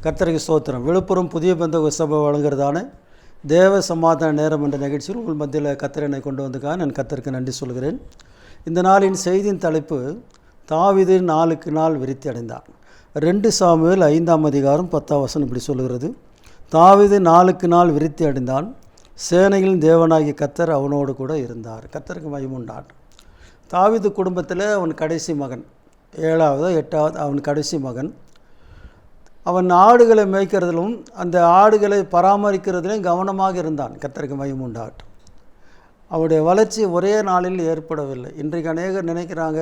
கர்த்தருக்கு ஸ்தோத்திரம். விழுப்புரம் புதிய பந்த சபை வழங்குறதான தேவ சமாதான நேரம் என்ற நிகழ்ச்சியில் உங்கள் மத்தியில் கர்த்தர் என்னை கொண்டு வந்திருக்காக நான் கர்த்தருக்கு நன்றி சொல்கிறேன். இந்த நாளின் செய்தியின் தலைப்பு தாவீது நாளுக்கு நாள் விருத்தி அடைந்தான். 2 சாமுவேல் 5ஆம் அதிகாரம் 10ஆம் வசனம் இப்படி சொல்லுகிறது. தாவீது நாளுக்கு நாள் விருத்தி அடைந்தான், சேனைகளின் தேவனாகிய கர்த்தர் அவனோடு கூட இருந்தார். கர்த்தருக்கு மகிமை உண்டாகட்டும். தாவீது குடும்பத்தில் அவன் கடைசி மகன், 7வது 8வது அவன் கடைசி மகன். அவன் ஆடுகளை மேய்க்கிறதிலும் அந்த ஆடுகளை பராமரிக்கிறதிலும் கவனமாக இருந்தான். கர்த்தருக்கு மகிமை உண்டாகட்டும். அவருடைய வளர்ச்சி ஒரே நாளில் ஏற்படவில்லை. இன்றைக்கு அநேகர் நினைக்கிறாங்க,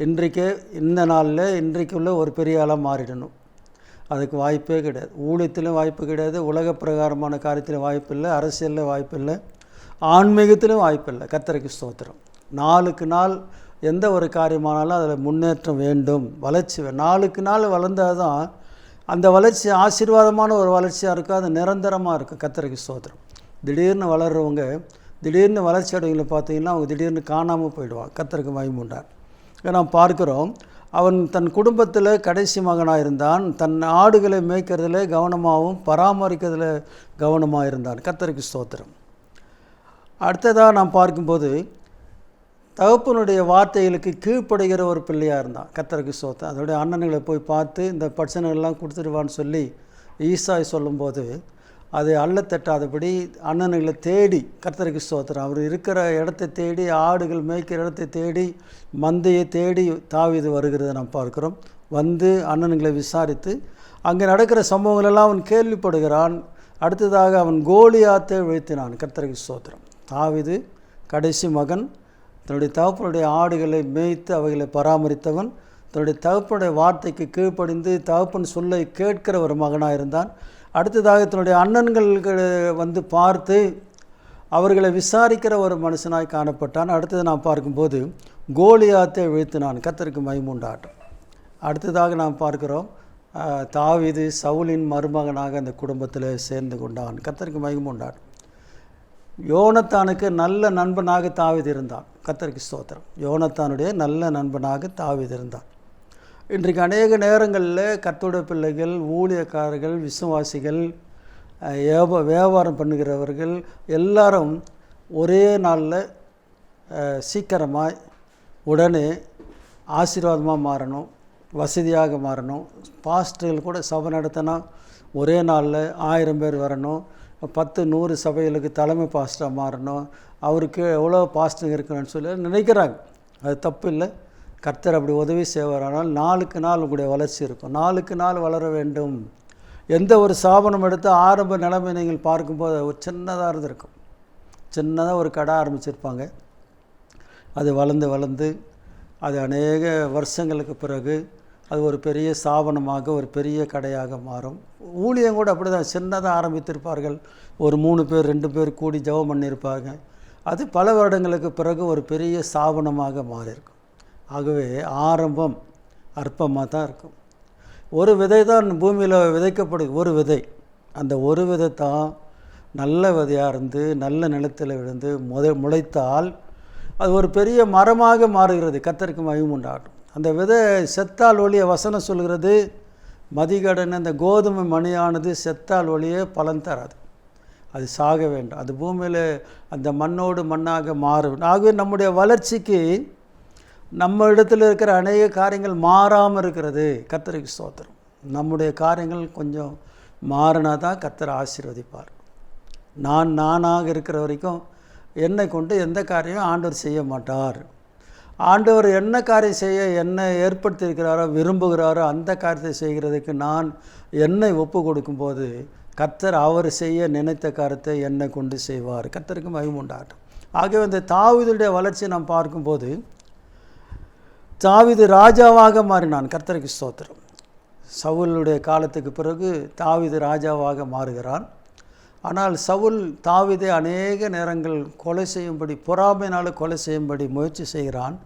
இன்றைக்கே இந்த நாளில் இன்றைக்குள்ள ஒரு பெரிய ஆளாக மாறிடணும். அதுக்கு வாய்ப்பே கிடையாது. ஊழியத்திலும் வாய்ப்பு கிடையாது, உலக பிரகாரமான காரியத்திலும் வாய்ப்பு இல்லை, அரசியலில் வாய்ப்பு இல்லை, ஆன்மீகத்திலும் வாய்ப்பு இல்லை. கர்த்தருக்கு ஸ்தோத்திரம். நாளுக்கு நாள் எந்த ஒரு காரியமானாலும் அதில் முன்னேற்றம் வேண்டும், வளர்ச்சி நாளுக்கு நாள் வளர்ந்தால் தான் அந்த வளர்ச்சி ஆசீர்வாதமான ஒரு வளர்ச்சியாக இருக்கும், அது நிரந்தரமாக இருக்கும். கர்த்தருக்கு ஸ்தோத்திரம். திடீர்னு வளர்கிறவங்க, திடீர்னு வளர்ச்சி அடைவங்களை பார்த்தீங்கன்னா அவங்க திடீர்னு காணாமல் போயிடுவாங்க. கர்த்தருக்கு மகிமை உண்டார். நாம் பார்க்குறோம், அவன் தன் குடும்பத்தில் கடைசி மகனாக இருந்தான். தன் ஆடுகளை மேய்க்கிறதுல கவனமாகவும் பராமரிக்கிறதுல கவனமாக இருந்தான். கர்த்தருக்கு ஸ்தோத்திரம். அடுத்ததாக நாம் பார்க்கும்போது தகப்பனுடைய வார்த்தைகளுக்கு கீழ்ப்படுகிற ஒரு பிள்ளையாக இருந்தான். கர்த்தருக்கு ஸ்தோத்திரம். அதோடைய அண்ணன்களை போய் பார்த்து இந்த பிரச்சனைகள்லாம் கொடுத்துடுவான்னு சொல்லி ஈசாய் சொல்லும்போது அதை அள்ளத்தட்டாதபடி அண்ணன்களை தேடி, கர்த்தருக்கு ஸ்தோத்திரம், அவர் இருக்கிற இடத்தை தேடி, ஆடுகள் மேய்க்கிற இடத்தை தேடி, மந்தையை தேடி தாவீது வருகிறத நாம் பார்க்குறோம். வந்து அண்ணன்களை விசாரித்து அங்கே நடக்கிற சம்பவங்களெல்லாம் அவன் கேள்விப்படுகிறான். அடுத்ததாக அவன் கோலியாத்தை வீழ்த்தினான். கர்த்தருக்கு ஸ்தோத்திரம். தாவீது கடைசி மகன், தன்னுடைய தகப்பனுடைய ஆடுகளை மேய்த்து அவைகளை பராமரித்தவன், தன்னுடைய தகப்பனுடைய வார்த்தைக்கு கீழ்ப்படிந்து தகப்பன் சொல்லை கேட்கிற ஒரு மகனாக இருந்தான். அடுத்ததாக தன்னுடைய அண்ணன்கள் வந்து பார்த்து அவர்களை விசாரிக்கிற ஒரு மனுஷனாய் காணப்பட்டான். அடுத்தது நாம் பார்க்கும்போது கோலியாத்தை வீழ்த்தினான். கர்த்தருக்கு மகிமை உண்டாகட்டும். அடுத்ததாக நாம் பார்க்கிறோம், தாவீது சவுலின் மருமகனாக அந்த குடும்பத்தில் சேர்ந்து கொண்டான். கர்த்தருக்கு மகிமை உண்டாகட்டும். யோனத்தானுக்கு நல்ல நண்பனாக தாவீது இருந்தான். கர்த்தருக்கு ஸ்தோத்திரம். யோனத்தானுடைய நல்ல நண்பனாக தாவீது இருந்தான். இன்றைக்கு அநேக நேரங்களில் கர்த்தருடைய பிள்ளைகள், ஊழியக்காரர்கள், விசுவாசிகள், வியாபாரம் பண்ணுகிறவர்கள் எல்லாரும் ஒரே நாளில் சீக்கிரமாக உடனே ஆசீர்வாதமாக மாறணும், வசதியாக மாறணும். பாஸ்டர்கள் கூட சபை நடத்தினா ஒரே நாளில் 1000 பேர் வரணும், 10-100 சபைகளுக்கு தலைமை பாஸ்டராக மாறணும், அவருக்கு எவ்வளோ பாஸ்டருங்க இருக்கணும்னு சொல்லி நினைக்கிறாங்க. அது தப்பு இல்லை. கர்த்தர் அப்படி உதவி செய்வாரானால் நாளுக்கு நாள் உங்களுடைய வளர்ச்சி இருக்கும். நாளுக்கு நாள் வளர வேண்டும். எந்த ஒரு ஸ்தாபனம் எடுத்து ஆரம்ப நிலைமை நீங்கள் பார்க்கும்போது ஒரு சின்னதாக இருந்திருக்கும். சின்னதாக ஒரு கடை ஆரம்பிச்சிருப்பாங்க. அது வளர்ந்து வளர்ந்து அது அநேக வருஷங்களுக்கு பிறகு அது ஒரு பெரிய ஸ்தாபனமாக, ஒரு பெரிய கடையாக மாறும். ஊழியம் கூட அப்படி தான், சின்னதாக ஆரம்பித்திருப்பார்கள். ஒரு 3 பேர் 2 பேர் கூடி ஜெபம் பண்ணியிருப்பாங்க. அது பல வருடங்களுக்கு பிறகு ஒரு பெரிய ஸ்தாபனமாக மாறியிருக்கும். ஆகவே ஆரம்பம் அற்பமாக தான் இருக்கும். ஒரு விதை தான் பூமியில் விதைக்கப்படுது, ஒரு விதை. அந்த ஒரு விதை தான் நல்ல விதையாக இருந்து நல்ல நிலத்தில் விழுந்து முளைத்தால் அது ஒரு பெரிய மரமாக மாறுகிறது. கர்த்தருக்கு மகிமை உண்டாகட்டும். அந்த விதை செத்தால் ஒழிய, வசனம் சொல்கிறது, மதிகடன் அந்த கோதுமை மணியானது செத்தால் ஒழிய பலன் தராது, அது சாக வேண்டும். அது பூமியில் அந்த மண்ணோடு மண்ணாக மாறும். ஆகவே நம்முடைய வளர்ச்சிக்கு நம்ம இடத்துல இருக்கிற அநேக காரியங்கள் மாறாமல் இருக்கிறது. கர்த்தருக்கு ஸ்தோத்திரம். நம்முடைய காரியங்கள் கொஞ்சம் மாறினா தான் கர்த்தர் ஆசீர்வதிப்பார். நானாக இருக்கிற வரைக்கும் என்னை கொண்டு எந்த காரியம் ஆண்டவர் செய்ய மாட்டார். ஆண்டவர் என்ன காரியம் செய்ய என்னை ஏற்படுத்தியிருக்கிறாரோ, விரும்புகிறாரோ அந்த காரியத்தை செய்கிறதுக்கு நான் என்னை ஒப்பு கொடுக்கும்போது கர்த்தர் அவர் செய்ய நினைத்த காரியத்தை என்னை கொண்டு செய்வார். கர்த்தருக்கு மகிமை உண்டாகட்டும். ஆகவே இந்த தாவீதுடைய வளர்ச்சியை நாம் பார்க்கும்போது தாவீது ராஜாவாக மாறினான். கர்த்தருக்கு ஸ்தோத்திரம். சவுலுடைய காலத்துக்கு பிறகு தாவீது ராஜாவாக மாறுகிறான். ஆனால் சவுல் தாவீதை அநேக நேரங்கள் கொலை செய்யும்படி, பொறாமையினால் கொலை செய்யும்படி முயற்சி செய்கிறான்.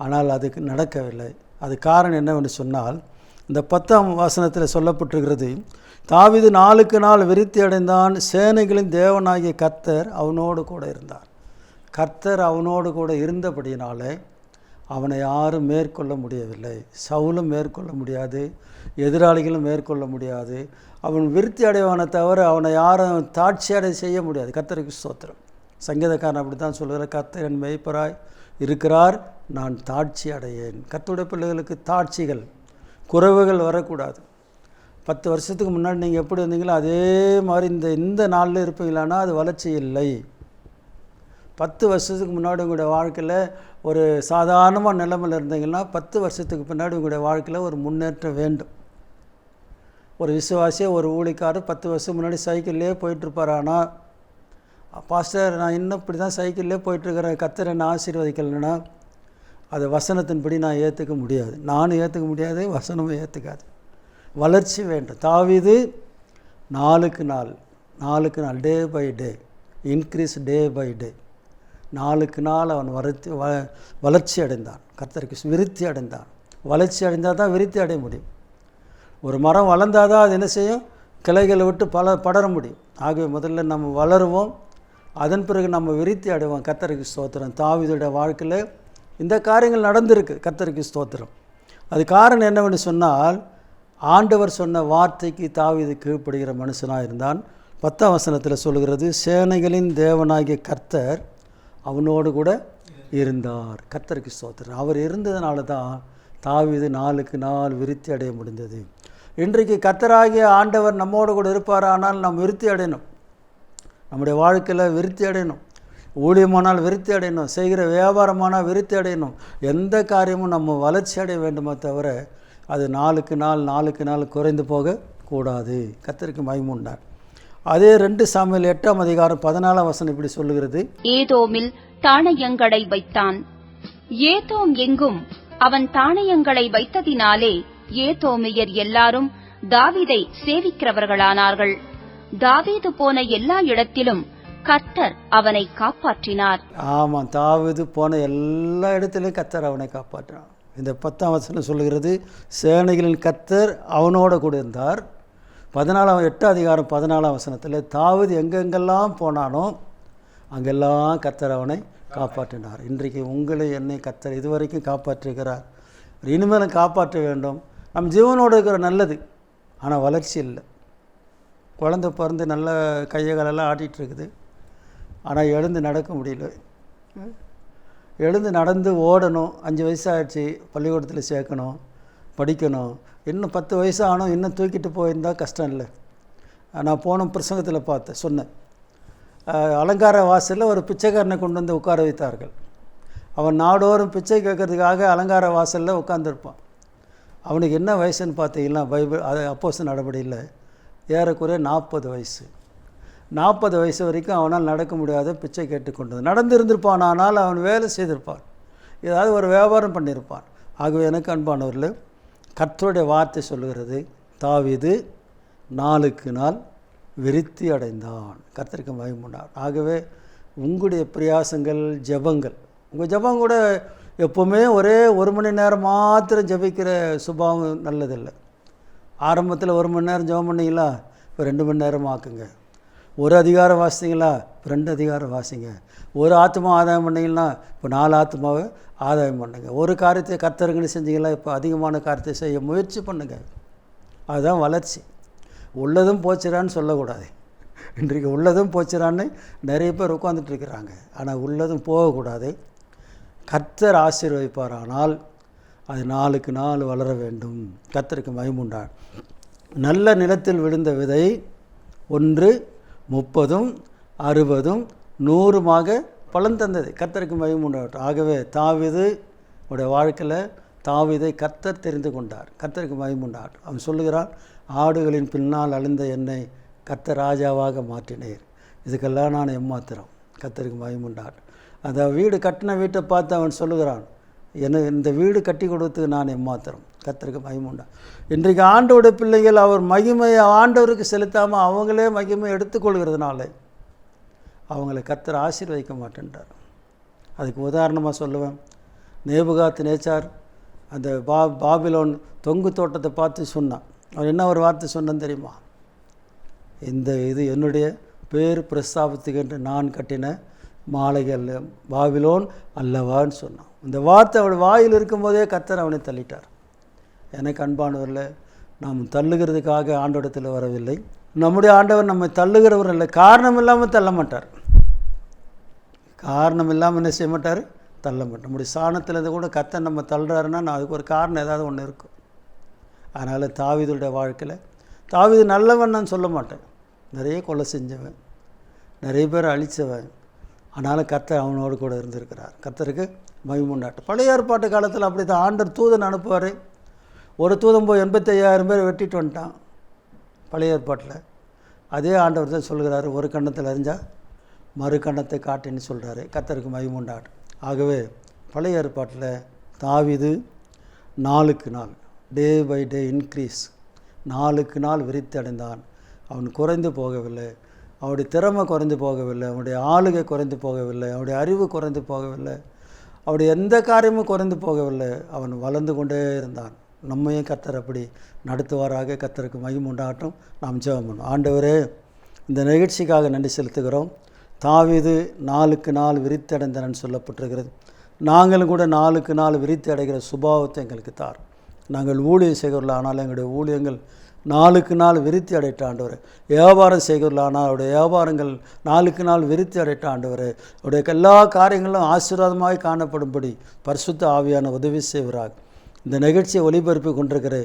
ஆனால் அதுக்கு நடக்கவில்லை. அது காரணம் என்னவென்று சொன்னால், இந்த 10ஆம் வசனத்தில் சொல்லப்பட்டிருக்கிறது, தாவீது நாளுக்கு நாள் விருத்தி அடைந்தான், சேனைகளின் தேவனாகிய கர்த்தர் அவனோடு கூட இருந்தார். கர்த்தர் அவனோடு கூட இருந்தபடியினாலே அவனை யாரும் மேற்கொள்ள முடியவில்லை. சவுலும் மேற்கொள்ள முடியாது, எதிராளிகளும் மேற்கொள்ள முடியாது. அவன் விருத்தி அடைவானை தவிர அவனை யாரும் தாட்சி அடை செய்ய முடியாது. கர்த்தருக்கு ஸ்தோத்திரம். சங்கீதக்காரன் அப்படி தான் சொல்கிறார், கர்த்தர் என் மேய்ப்பராய் இருக்கிறார், நான் தாட்சி அடையேன். கர்த்தருடைய பிள்ளைகளுக்கு தாட்சிகள், குறைவுகள் வரக்கூடாது. 10 வருஷத்துக்கு முன்னாடி நீங்கள் எப்படி இருந்தீங்களோ அதே மாதிரி இந்த நாளில் இருப்பீங்களான்னா அது வளர்ச்சி இல்லை. 10 வருஷத்துக்கு முன்னாடி உங்களுடைய வாழ்க்கையில் ஒரு சாதாரணமாக நிலைமையில் இருந்தீங்கன்னா 10 வருஷத்துக்கு பின்னாடி உங்களுடைய வாழ்க்கையில் ஒரு முன்னேற்றம் வேண்டும். ஒரு விசுவாசியை, ஒரு ஊழிக்காரர் 10 வருஷம் முன்னாடி சைக்கிள்லேயே போயிட்டுருப்பார். ஆனால் பாஸ்டர் நான் இன்னும் இப்படி தான் சைக்கிள்லேயே போயிட்டுருக்கிறேன், கர்த்தர் என்னை ஆசீர்வதிக்கலைன்னா அதை வசனத்தின்படி நான் ஏற்றுக்க முடியாது. நானும் ஏற்றுக்க முடியாது, வசனமும் ஏற்றுக்காது. வளர்ச்சி வேண்டும். தாவீது நாளுக்கு நாள் day by day increase, day by day, நாளுக்கு நாள் அவன் வளர்ச்சி அடைந்தான். கர்த்தருக்கு விருத்தி அடைந்தான். வளர்ச்சி அடைந்தால் தான் விருத்தி அடைய முடியும். ஒரு மரம் வளர்ந்தால் தான் அது என்ன செய்யும், கிளைகளை விட்டு படர முடியும். ஆகவே முதல்ல நம்ம வளருவோம், அதன் பிறகு நம்ம விருத்தி அடைவோம். கர்த்தருக்கு ஸ்தோத்திரம். தாவீதுடைய வாழ்க்கையில் இந்த காரியங்கள் நடந்திருக்கு. கர்த்தருக்கு ஸ்தோத்திரம். அது காரணம் என்னவென்று சொன்னால், ஆண்டவர் சொன்ன வார்த்தைக்கு தாவீது கீழ்ப்படுகிற மனுஷனாக இருந்தான். 10ஆம் வசனத்தில் சொல்கிறது, சேனைகளின் தேவனாகிய கர்த்தர் அவனோடு கூட இருந்தார். கர்த்தருக்கு ஸ்தோத்திரம். அவர் இருந்ததுனால தான் தாவீது நாளுக்கு நாள் விருத்தி அடைய முடிந்தது. இன்றைக்கு கர்த்தராகிய ஆண்டவர் நம்மோடு கூட இருப்பார். ஆனால் நாம் விருத்தி அடையணும். நம்முடைய வாழ்க்கையில் விருத்தி அடையணும். ஊழியமானால் விருத்தி அடையணும். செய்கிற வியாபாரமானால் விருத்தி அடையணும். எந்த காரியமும் நம்ம வளர்ச்சி அடைய வேண்டுமே தவிர அது நாளுக்கு நாள் குறைந்து போகக்கூடாது. கர்த்தருக்கு மகிமை உண்டார். அதே 2 சாமுவேல் 8ஆம் அதிகாரம் 14ஆம் வசனம் இப்படி சொல்லுகிறது, ஏதோமில் தானியங்களை வைத்தான். ஏதோம் எங்கும் அவன் தானியங்களை வைத்ததினாலே ஏதோமியர் எல்லாரும் தாவீதை சேவிக்கிறவர்களானார்கள். தாவீது போன எல்லா இடத்திலும் கர்த்தர் அவனை காப்பாற்றினார். ஆமாம், தாவீது போன எல்லா இடத்திலும் கர்த்தர் அவனை காப்பாற்றினார். இந்த 10ஆம் வசனம் சொல்லுகிறது, சேனைகளின் கர்த்தர் அவனோட கூட இருந்தார். 8ஆம் அதிகாரம் 14ஆம் வசனத்தில் தாவீது எங்கெங்கெல்லாம் போனானோ அங்கெல்லாம் கர்த்தர் அவனை காப்பாற்றினார். இன்றைக்கு உங்களை என்னை கர்த்தர் இதுவரைக்கும் காப்பாற்றுகிறார். இனிமேலும் காப்பாற்ற வேண்டும். நம் ஜீவனோடு இருக்கிற நல்லது, ஆனால் வளர்ச்சி இல்லை. குழந்தை பிறந்து நல்ல கையகாலெல்லாம் ஆட்டிகிட்ருக்குது, ஆனால் எழுந்து நடக்க முடியல. எழுந்து நடந்து ஓடணும். 5 வயசாகிடுச்சு, பள்ளிக்கூடத்தில் சேர்க்கணும், படிக்கணும். இன்னும் 10 வயசு ஆனோம், இன்னும் தூக்கிட்டு போயிருந்தால் கஷ்டம் இல்லை. நான் போன பிரசங்கத்தில் சொன்னேன். அலங்கார வாசலில் ஒரு பிச்சைக்காரனை கொண்டு வந்து உட்கார வைத்தார்கள். அவன் நாடோறும் பிச்சை கேட்கறதுக்காக அலங்கார வாசலில் உட்காந்துருப்பான். அவனுக்கு என்ன வயசுன்னு பார்த்தீங்கன்னா, பைபிள் அது அப்போஸ்தலர் நடபடியில் ஏறக்குறைய 40 வயசு. 40 வயசு வரைக்கும் அவனால் நடக்க முடியாத பிச்சை கேட்டுக்கொண்டது. நடந்திருந்திருப்பான், ஆனால் அவன் வேலை செய்திருப்பான், ஏதாவது ஒரு வியாபாரம் பண்ணியிருப்பான். ஆகவே எனக்கு அன்பானவர்களே, கர்த்தருடைய வார்த்தை சொல்லுகிறது, தாவீது நாளுக்கு நாள் விருத்தி அடைந்தான். கர்த்தருக்கு மகிமை உண்டார். ஆகவே உங்களுடைய பிரயாசங்கள், ஜெபங்கள், உங்கள் ஜெபம் கூட எப்போவுமே ஒரே 1 மணி நேரம் மாத்திரம் ஜெபிக்கிற சுபாவம் நல்லதில்லை. ஆரம்பத்தில் 1 மணி நேரம் ஜெபம் பண்ணிங்களா, இப்போ 2 மணி நேரம் ஆக்குங்க. ஒரு அதிகாரம் வாசித்தீங்களா, இப்போ 2 அதிகாரம் வாசிங்க. ஒரு ஆத்மா ஆதாயம் பண்ணிங்கன்னா இப்போ 4 ஆத்மாவை ஆதாயம் பண்ணுங்க. ஒரு காரியத்தை கர்த்தருக்குன்னு செஞ்சீங்களா, இப்போ அதிகமான காரியத்தை செய்ய முயற்சி பண்ணுங்க. அதுதான் வளர்ச்சி. உள்ளதும் போச்சுறான்னு சொல்லக்கூடாது. இன்றைக்கு உள்ளதும் போச்சுறான்னு நிறைய பேர் உட்காந்துட்ருக்கிறாங்க. ஆனால் உள்ளதும் போகக்கூடாது. கர்த்தர் ஆசீர்வதிப்பார். ஆனால் அது நாளுக்கு நாள் வளர வேண்டும். கர்த்தருக்கு மகிமை உண்டார். நல்ல நிலத்தில் விழுந்த விதை 1 30 60 100 பலன் தந்தது. கர்த்தருக்கு மகிமை உண்டாகட்டும். ஆகவே தாவீது உடைய வாழ்க்கையில் தாவீதை கர்த்தர் தெரிந்து கொண்டார். கர்த்தருக்கு மகிமை உண்டாகட்டும். அவன் சொல்லுகிறான், ஆடுகளின் பின்னால் அழிந்த என்னை கர்த்தர் ராஜாவாக மாற்றினேர், இதுக்கெல்லாம் நான் எம்மாத்திரம். கர்த்தருக்கு மகிமை உண்டாகட்டும். அந்த வீடு கட்டின வீட்டை பார்த்து அவன் சொல்லுகிறான், இந்த வீடு கட்டி கொடுத்து நான் எம்மாத்திரம். கர்த்தருக்கு மகிமை உண்டா. இன்றைக்கு ஆண்டோடைய பிள்ளைகள் அவர் மகிமையை ஆண்டவருக்கு செலுத்தாமல் அவங்களே மகிமை எடுத்துக்கொள்கிறதுனால அவங்களை கர்த்தர் ஆசீர்வதிக்க மாட்டேன்றார். அதுக்கு உதாரணமாக சொல்லுவேன், நேபுகாத் நேச்சார் அந்த பாபிலோன் தொங்கு தோட்டத்தை பார்த்து சொன்னான். அவன் என்ன ஒரு வார்த்தை சொன்னான்னு தெரியுமா? இது என்னுடைய பேர் பிரஸ்தாபத்துக்கு என்று நான் கட்டின மாளிகை பாபிலோன் அல்லவான்னு சொன்னான். இந்த வார்த்தை அவள் வாயில் இருக்கும்போதே கர்த்தர் அவனை தள்ளிட்டார். எனக்கு அன்பானவரில், நாம் தள்ளுகிறதுக்காக ஆண்டவரிடத்தில் வரவில்லை. நம்முடைய ஆண்டவர் நம்மை தள்ளுகிறவர் இல்லை, காரணம் இல்லாமல் தள்ள மாட்டார். காரணம் இல்லாமல் என்ன செய்ய மாட்டார்? தள்ள மாட்டார். நம்முடைய சாணத்தில் இருந்து கூட கர்த்தர் நம்ம தள்ளுறாருன்னா அதுக்கு ஒரு காரணம் ஏதாவது ஒன்று இருக்கும். அதனால் தாவீதுடைய வாழ்க்கையில், தாவீது நல்லவன் நான் சொல்ல மாட்டேன், நிறைய கொலை செஞ்சவன், நிறைய பேர் அழித்தவன். ஆனாலும் கர்த்தர் அவனோடு கூட இருந்திருக்கிறார். கர்த்தருக்கு மகிமை உண்டாட்டும். பழைய ஏற்பாட்டு காலத்தில் அப்படி தான் ஆண்டவர் தூதன் அனுப்புவார். ஒரு தூதன் போய் 85,000 பேர் வெட்டிட்டு வந்துட்டான் பழைய ஏற்பாட்டில். அதே ஆண்டவர் தான் சொல்கிறாரு, ஒரு கண்ணத்தில் அறிஞ்சால் மறு கண்ணத்தை காட்டுன்னு சொல்கிறாரு. கர்த்தருக்கு மகிமை உண்டாட்டும். ஆகவே பழைய ஏற்பாட்டில் தாவீது நாளுக்கு நாள், டே பை டே இன்க்ரீஸ், நாளுக்கு நாள் விருத்தி அடைந்தான். அவன் குறைந்து போகவில்லை, அவனுடைய திறமை குறைந்து போகவில்லை, அவனுடைய ஆளுகை குறைந்து போகவில்லை, அவனுடைய அறிவு குறைந்து போகவில்லை, அவனுடைய எந்த காரியமும் குறைந்து போகவில்லை. அவன் வளர்ந்து கொண்டே இருந்தான். நம்மையும் கர்த்தர் அப்படி நடத்துவாராக. கர்த்தருக்கு மகிமை உண்டாகட்டும். நாம் ஜெபம் பண்ணுவோம். ஆண்டவரே, இந்த நிகழ்ச்சிக்காக நன்றி செலுத்துகிறோம். தாவீது நாளுக்கு நாள் விருத்தி அடைந்தனன்னு சொல்லப்பட்டிருக்கிறது. நாங்களும் கூட நாளுக்கு நாள் விருத்தி அடைகிற சுபாவத்தை எங்களுக்கு தார். நாங்கள் ஊழியம் செய்கிறோம், ஆனால் எங்களுடைய ஊழியங்கள் நாளுக்கு நாள் விருத்தி அடைட்ட ஆண்டவர். வியாபாரம் செய்கிறோம், ஆனால் அவருடைய வியாபாரங்கள் நாளுக்கு நாள் விருத்தி அடைட்ட ஆண்டவர். அவருடைய எல்லா காரியங்களும் ஆசீர்வாதமாய் காணப்படும்படி பரிசுத்த ஆவியான உதவி செய்வராக. இந்த நிகழ்ச்சியை ஒளிபரப்பி கொண்டிருக்கிற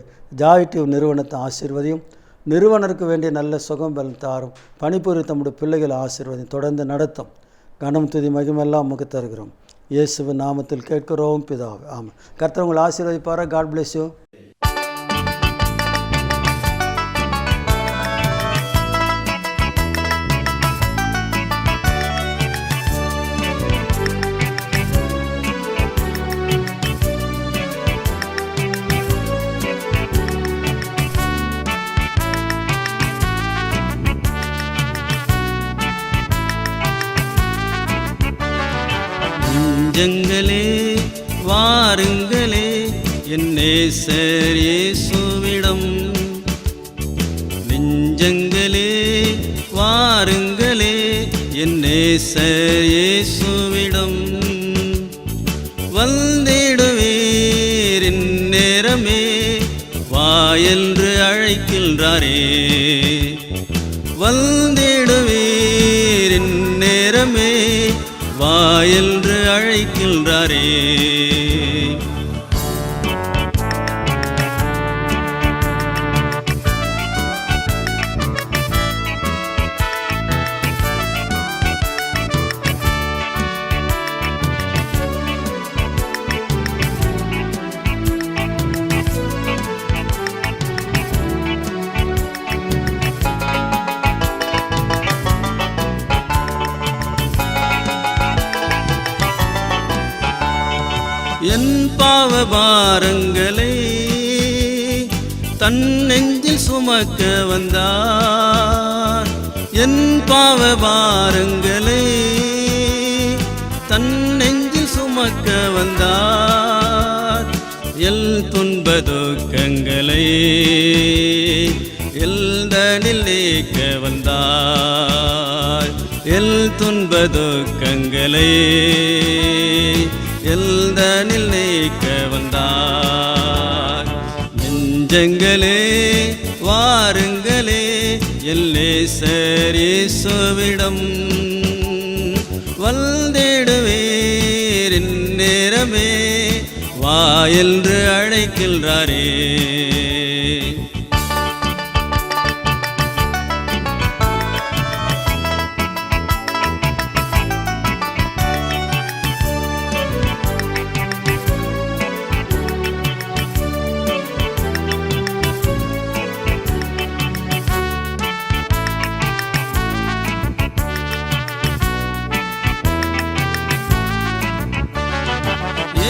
ஜாய் டிவி நிறுவனத்தை ஆசீர்வதியும். நிறுவனருக்கு வேண்டிய நல்ல சுகம் பலன் தாரும். பணிபுரி தம்முடைய பிள்ளைகள் ஆசீர்வதியும். தொடர்ந்து நடத்தும். கனம் துதி மகிமெல்லாம் நமக்கு தருகிறோம். இயேசுவின் நாமத்தில் கேட்கிறோம் பிதாவே, ஆமாம். கர்த்தர் உங்களை ஆசீர்வதிப்பாரா. God bless you. நெஞ்சங்களே வாருங்களே, என் நேசர் இயேசுவிடம். நெஞ்சங்களே வாருங்களே, என் நேசர் இயேசுவிடம். வந்திடுவீர் இந்நேரமே, வா என்று அழைக்கின்றாரே. வந்திடுவீர் இந்நேரமே, வா என்று அழைக்கின்றாரே. என் பாவ பாரங்களை தன் நெஞ்சில் சுமக்க வந்தார். என் பாவ பாரங்களை தன் நெஞ்சில் சுமக்க வந்தார். எல் துன்ப துக்கங்களை எல்தனில் நீக்க வந்தார். எல் துன்ப துக்கங்களை எல்தனில் நீக்க வந்தார். நெஞ்சங்களே வாருங்களே, என் நேசர் இயேசுவிடம். வந்திடுவீர் இந்நேரமே, வா என்று அழைக்கின்றாரே.